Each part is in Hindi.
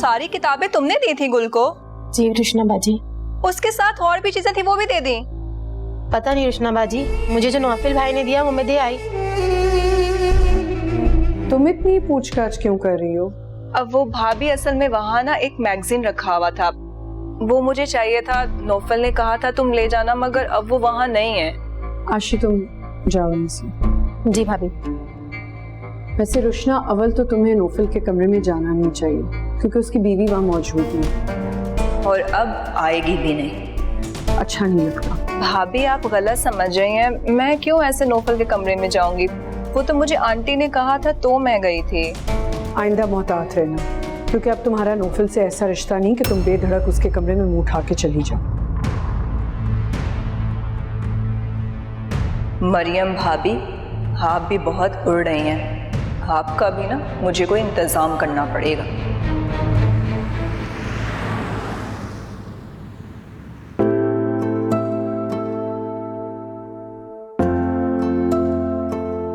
सारी किताबें तुमने दी थी गुल को? जी रुशना बाजी। उसके साथ और भी चीजें थी, वो भी दे दी? पता नहीं रुशना बाजी, मुझे जो नौफिल भाई ने दिया वो मैं दे आई। तुम इतनी पूछताछ क्यों कर रही हो? अब वो भाभी असल में वहाँ ना एक मैगजीन रखा हुआ था, वो मुझे चाहिए था। नौफल ने कहा था तुम ले जाना, मगर अब वो वहाँ नहीं है। आशी तुम जाओ इनसे। जी भाभी। वैसे रुशना, अव्वल तो तुम्हें नौफल के कमरे में जाना नहीं चाहिए क्योंकि उसकी बीवी वहाँ मौजूद है और अब आएगी भी नहीं। अच्छा नहीं लगता। भाभी आप गलत समझ रही हैं, मैं क्यों ऐसे नौफल के कमरे में जाऊंगी? वो तो मुझे आंटी ने कहा था तो मैं गई थी। आइंदा मोहतात रहना, क्योंकि अब तुम्हारा नौफल से ऐसा रिश्ता नहीं कि तुम बेधड़क उसके कमरे में मुंह उठा के चली जाओ। मरियम भाभी, आप भी बहुत उड़ रही हैं। आपका भी ना मुझे कोई इंतजाम करना पड़ेगा।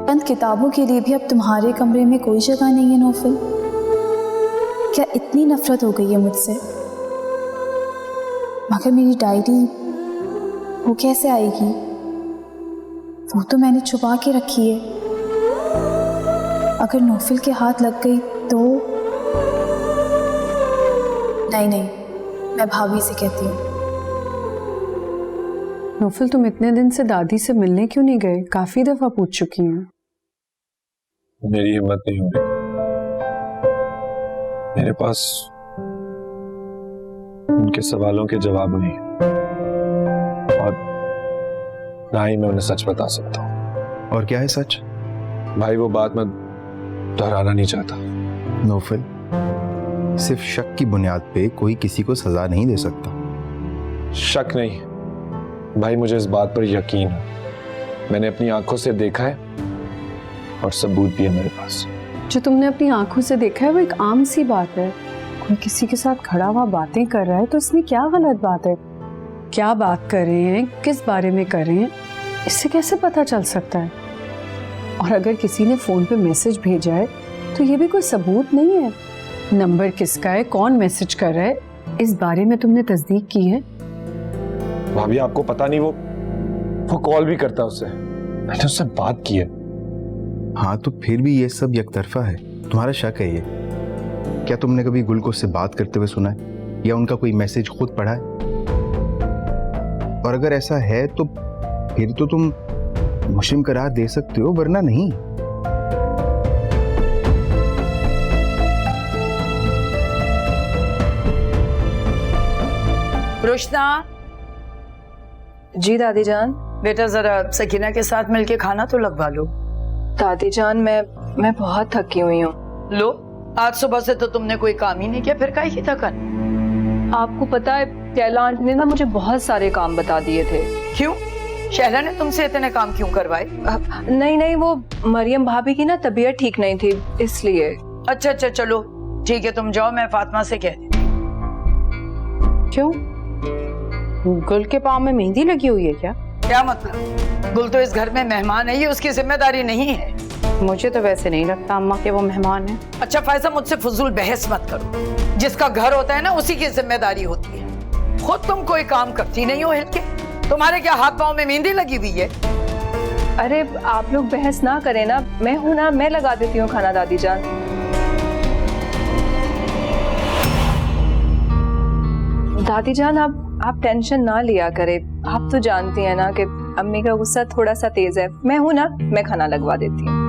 बंद किताबों के लिए भी अब तुम्हारे कमरे में कोई जगह नहीं है नौफल? क्या इतनी नफरत हो गई है मुझसे? मगर मेरी डायरी वो कैसे आएगी? वो तो मैंने छुपा के रखी है। अगर नौफल के हाथ लग गई तो नहीं, मैं भाभी से कहती हूँ। नौफल, तुम इतने दिन से दादी से मिलने क्यों नहीं गए? काफी दफा पूछ चुकी हैं। मेरी हिम्मत नहीं हो रही। मेरे पास उनके सवालों के जवाब नहीं है और ना ही मैं उन्हें सच बता सकता हूँ। और क्या है सच? भाई वो बात मैं दोहराना नहीं चाहता। नौफल, सिर्फ शक की बुनियाद पे कोई किसी को सजा नहीं दे सकता। शक नहीं भाई, मुझे इस बात पर यकीन है। मैंने अपनी आंखों से देखा है और सबूत भी है मेरे पास। जो तुमने अपनी आंखों से देखा है वो एक आम सी बात है। कोई किसी के साथ खड़ा हुआ बातें कर रहा है तो इसमें क्या गलत बात है? क्या बात कर रहे हैं, किस बारे में कर रहे हैं, इससे कैसे पता चल सकता है? और अगर किसी ने फोन पे मैसेज भेजा है तो ये भी कोई सबूत नहीं है। नंबर किसका है, कौन मैसेज कर रहा है, इस बारे में तुमने तस्दीक की है? भाभी आपको पता नहीं, वो कॉल भी करता है उससे। मैंने उससे बात की है। हाँ तो फिर भी ये सब एकतरफा है, तुम्हारा शक है ये। क्या तुमने कभी गुल को उससे बात करते हुए सुना है या उनका कोई मैसेज खुद पढ़ा है? और अगर ऐसा है तो फिर तो तुम मुस्लिम करार दे सकते हो, वरना नहीं। रुशना। जी दादी जान। बेटा जरा सकीना के साथ मिलके खाना तो लगवा लो। दादी जान मैं बहुत थकी हुई हूँ। लो, आज सुबह से तो तुमने कोई काम ही नहीं किया, फिर काहे की थकन? आपको पता है कैला आंटी ने ना मुझे बहुत सारे काम बता दिए थे। क्यों? शैला ने तुमसे इतने काम क्यों करवाए? नहीं, वो मरियम भाभी की ना तबीयत ठीक नहीं थी इसलिए। अच्छा चलो ठीक है, तुम जाओ, मैं फातिमा से कह दी। क्यों? गुल के पाँव में मेहंदी लगी हुई है क्या? क्या मतलब? गुल तो इस घर में मेहमान है, ये उसकी जिम्मेदारी नहीं है। मुझे तो वैसे नहीं लगता अम्मा के वो मेहमान है। अच्छा फैजा, मुझसे फजूल बहस मत करो। जिसका घर होता है ना उसी की जिम्मेदारी होती है। खुद तुम कोई काम करती नहीं हो हिल के। तुम्हारे क्या हाथ पांव में मेहंदी लगी हुई है? अरे आप लोग बहस ना करें ना, मैं हूं ना, मैं लगा देती हूँ खाना दादी जान। दादी जान आप टेंशन ना लिया करें। आप तो जानती हैं ना कि अम्मी का गुस्सा थोड़ा सा तेज है। मैं हूं ना, मैं खाना लगवा देती हूँ।